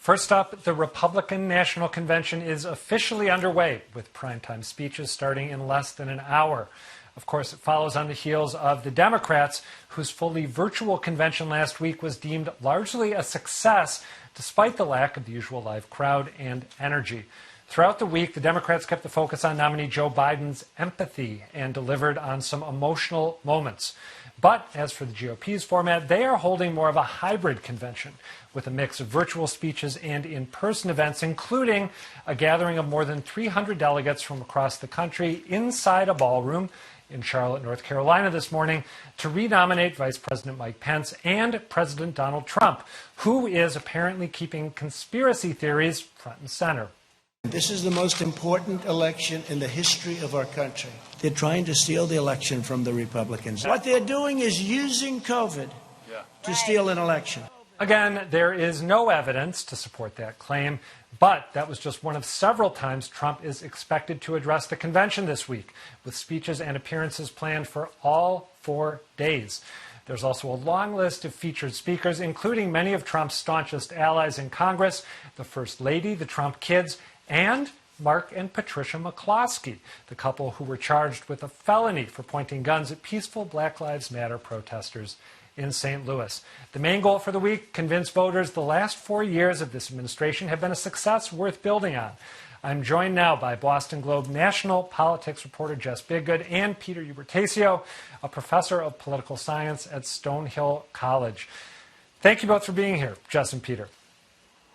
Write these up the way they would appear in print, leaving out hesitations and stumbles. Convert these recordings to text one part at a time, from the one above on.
First up, the Republican National Convention is officially underway, with primetime speeches starting in less than an hour. Of course, it follows on the heels of the Democrats, whose fully virtual convention last week was deemed largely a success, despite the lack of the usual live crowd and energy. Throughout the week, the Democrats kept the focus on nominee Joe Biden's empathy and delivered on some emotional moments. But as for the GOP's format, they are holding more of a hybrid convention with a mix of virtual speeches and in-person events, including a gathering of more than 300 delegates from across the country inside a ballroom in Charlotte, North Carolina this morning to renominate Vice President Mike Pence and President Donald Trump, who is apparently keeping conspiracy theories front and center. This is the most important election in the history of our country. They're trying to steal the election from the Republicans. What they're doing is using COVID to steal an election. Again, there is no evidence to support that claim, but that was just one of several times Trump is expected to address the convention this week, with speeches and appearances planned for all 4 days. There's also a long list of featured speakers, including many of Trump's staunchest allies in Congress, the First Lady, the Trump kids, and Mark and Patricia McCloskey, the couple who were charged with a felony for pointing guns at peaceful Black Lives Matter protesters in St. Louis. The main goal for the week, convince voters the last 4 years of this administration have been a success worth building on. I'm joined now by Boston Globe national politics reporter Jess Bidgood and Peter Ubertaccio, a professor of political science at Stonehill College. Thank you both for being here, Jess and Peter.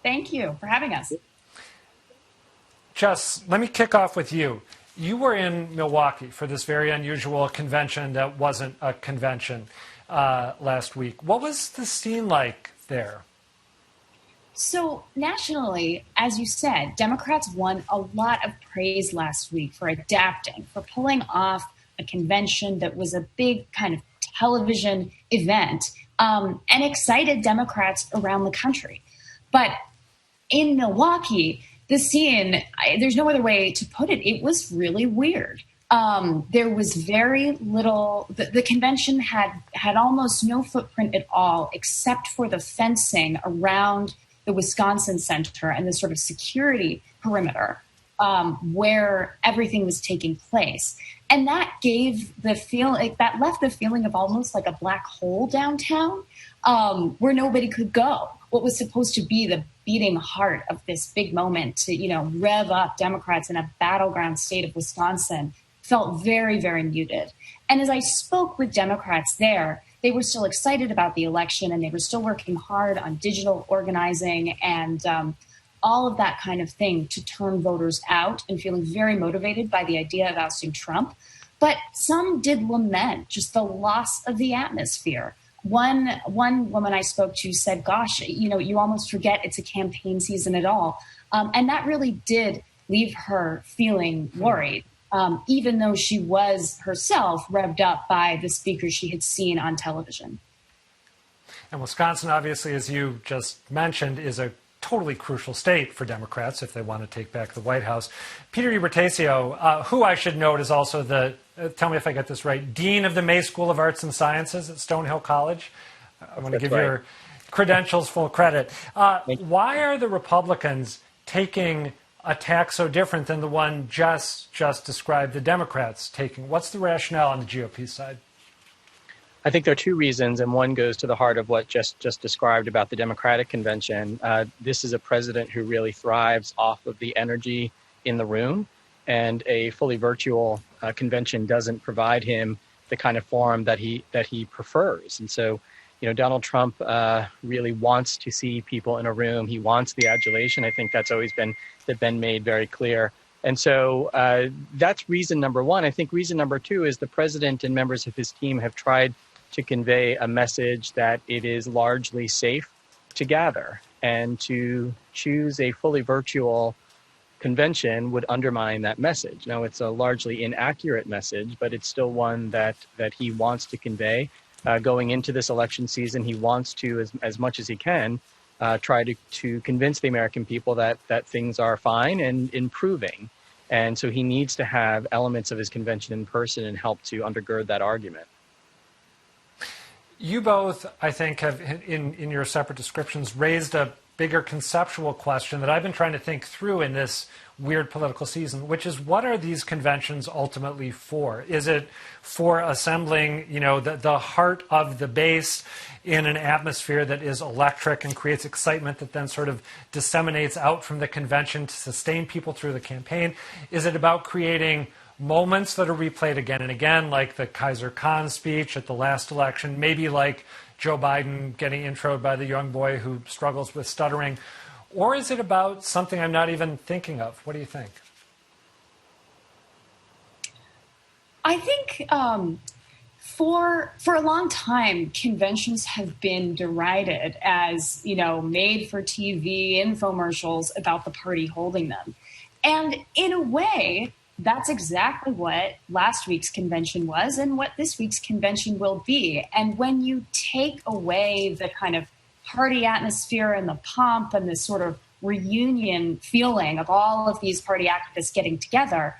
Thank you for having us. Jess, let me kick off with you. You were in Milwaukee for this very unusual convention that wasn't a convention last week. What was the scene like there? So nationally, as you said, Democrats won a lot of praise last week for adapting, for pulling off a convention that was a big kind of television event and excited Democrats around the country. But in Milwaukee, the scene, there's no other way to put it, it was really weird. There was very little, the convention had almost no footprint at all, except for the fencing around the Wisconsin Center and the sort of security perimeter where everything was taking place. And that gave the feeling, that left the feeling of almost like a black hole downtown where nobody could go. What was supposed to be the beating heart of this big moment to, rev up Democrats in a battleground state of Wisconsin felt very, very muted. And as I spoke with Democrats there, they were still excited about the election and they were still working hard on digital organizing and all of that kind of thing to turn voters out and feeling very motivated by the idea of ousting Trump. But some did lament just the loss of the atmosphere. One woman I spoke to said, gosh, you almost forget it's a campaign season at all. And that really did leave her feeling worried, even though she was herself revved up by the speakers she had seen on television. And Wisconsin, obviously, as you just mentioned, is a totally crucial state for Democrats if they want to take back the White House. Peter Ubertaccio, who I should note is also the, tell me if I get this right, Dean of the May School of Arts and Sciences at Stonehill College. I want to give your credentials full credit. Why are the Republicans taking a tack so different than the one Jess just described the Democrats taking? What's the rationale on the GOP side? I think there are two reasons, and one goes to the heart of what Jess just described about the Democratic convention. This is a president who really thrives off of the energy in the room, and a fully virtual convention doesn't provide him the kind of forum that he prefers. And so, Donald Trump really wants to see people in a room. He wants the adulation. I think that's always been made very clear. And so that's reason number one. I think reason number two is the president and members of his team have tried to convey a message that it is largely safe to gather, and to choose a fully virtual convention would undermine that message. Now, it's a largely inaccurate message, but it's still one that he wants to convey. Going into this election season, he wants to, as much as he can, try to convince the American people that things are fine and improving. And so he needs to have elements of his convention in person and help to undergird that argument. You both, I think, have, in your separate descriptions, raised a bigger conceptual question that I've been trying to think through in this weird political season, which is, what are these conventions ultimately for? Is it for assembling, the heart of the base in an atmosphere that is electric and creates excitement that then sort of disseminates out from the convention to sustain people through the campaign? Is it about creating moments that are replayed again and again, like the Kaiser Khan speech at the last election, maybe like Joe Biden getting introed by the young boy who struggles with stuttering? Or is it about something I'm not even thinking of? What do you think? I think for a long time, conventions have been derided as, made for TV infomercials about the party holding them. And in a way, that's exactly what last week's convention was and what this week's convention will be. And when you take away the kind of party atmosphere and the pomp and the sort of reunion feeling of all of these party activists getting together,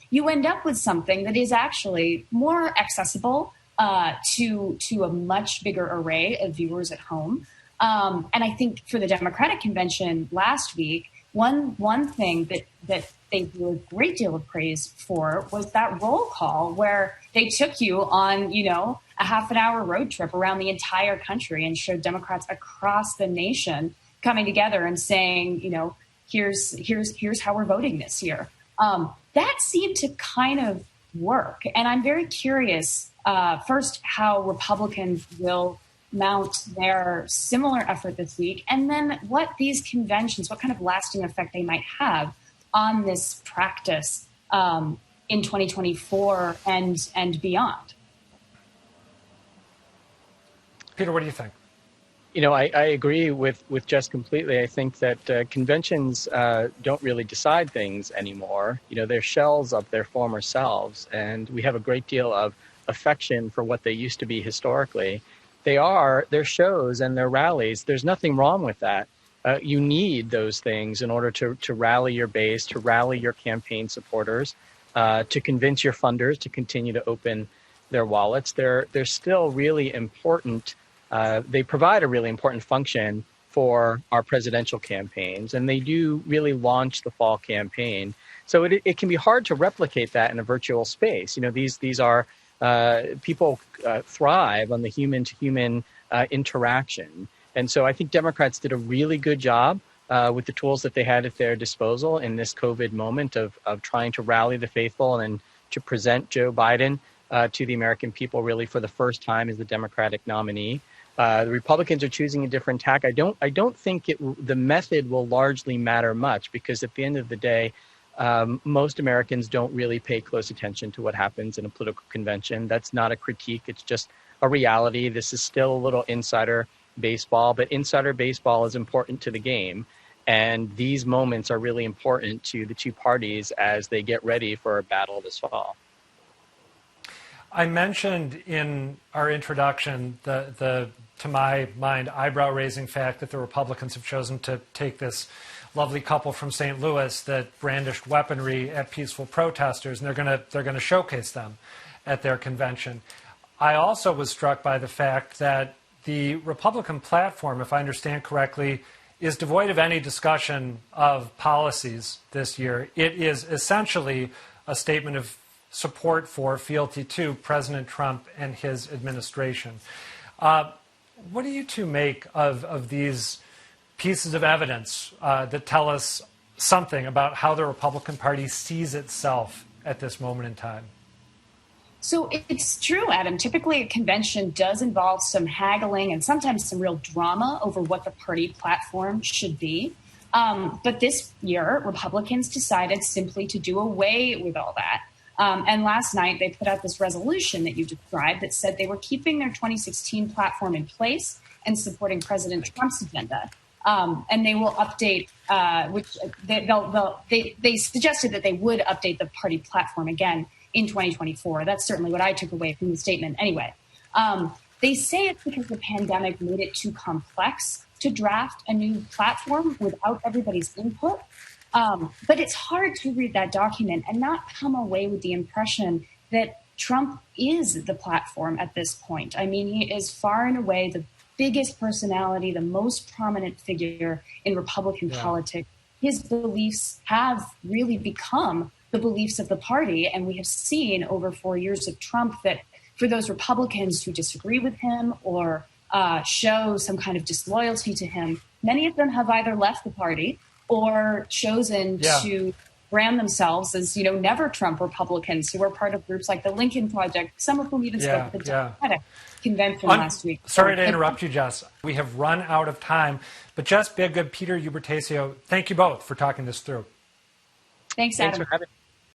you end up with something that is actually more accessible to a much bigger array of viewers at home. And I think for the Democratic convention last week, one thing that they drew a great deal of praise for was that roll call where they took you on, a half an hour road trip around the entire country and showed Democrats across the nation coming together and saying, here's how we're voting this year. That seemed to kind of work. And I'm very curious, first, how Republicans will mount their similar effort this week, and then what these conventions, what kind of lasting effect they might have on this practice in 2024 and beyond. Peter, what do you think? I agree with Jess completely. I think that conventions don't really decide things anymore. They're shells of their former selves, and we have a great deal of affection for what they used to be historically. They're shows and they're rallies. There's nothing wrong with that. You need those things in order to rally your base, to rally your campaign supporters, to convince your funders to continue to open their wallets. They're still really important. They provide a really important function for our presidential campaigns, and they do really launch the fall campaign. So it can be hard to replicate that in a virtual space. These are people thrive on the human-to-human interaction. And so I think Democrats did a really good job with the tools that they had at their disposal in this COVID moment of trying to rally the faithful and to present Joe Biden to the American people really for the first time as the Democratic nominee. The Republicans are choosing a different tack. I don't think the method will largely matter much, because at the end of the day, most Americans don't really pay close attention to what happens in a political convention. That's not a critique. It's just a reality. This is still a little insider baseball, but insider baseball is important to the game. And these moments are really important to the two parties as they get ready for a battle this fall. I mentioned in our introduction the to my mind, eyebrow-raising fact that the Republicans have chosen to take this lovely couple from St. Louis that brandished weaponry at peaceful protesters, and they're gonna showcase them at their convention. I also was struck by the fact that the Republican platform, if I understand correctly, is devoid of any discussion of policies this year. It is essentially a statement of support for fealty to President Trump and his administration. What do you two make of these pieces of evidence that tell us something about how the Republican Party sees itself at this moment in time? So it's true, Adam. Typically, a convention does involve some haggling and sometimes some real drama over what the party platform should be. But this year, Republicans decided simply to do away with all that. And last night, they put out this resolution that you described that said they were keeping their 2016 platform in place and supporting President Trump's agenda. And they will update, they suggested that they would update the party platform again in 2024. That's certainly what I took away from the statement anyway. They say it's because the pandemic made it too complex to draft a new platform without everybody's input. But it's hard to read that document and not come away with the impression that Trump is the platform at this point. I mean, he is far and away biggest personality, the most prominent figure in Republican politics. His beliefs have really become the beliefs of the party. And we have seen over 4 years of Trump that for those Republicans who disagree with him or show some kind of disloyalty to him, many of them have either left the party or chosen to brand themselves as, never Trump Republicans who were part of groups like the Lincoln Project, some of whom even spoke at the Democratic convention last week. Sorry to interrupt you, Jess. We have run out of time. But Jess Bidgood, Peter Ubertaccio, thank you both for talking this through. Thanks, Adam. Thanks for having me.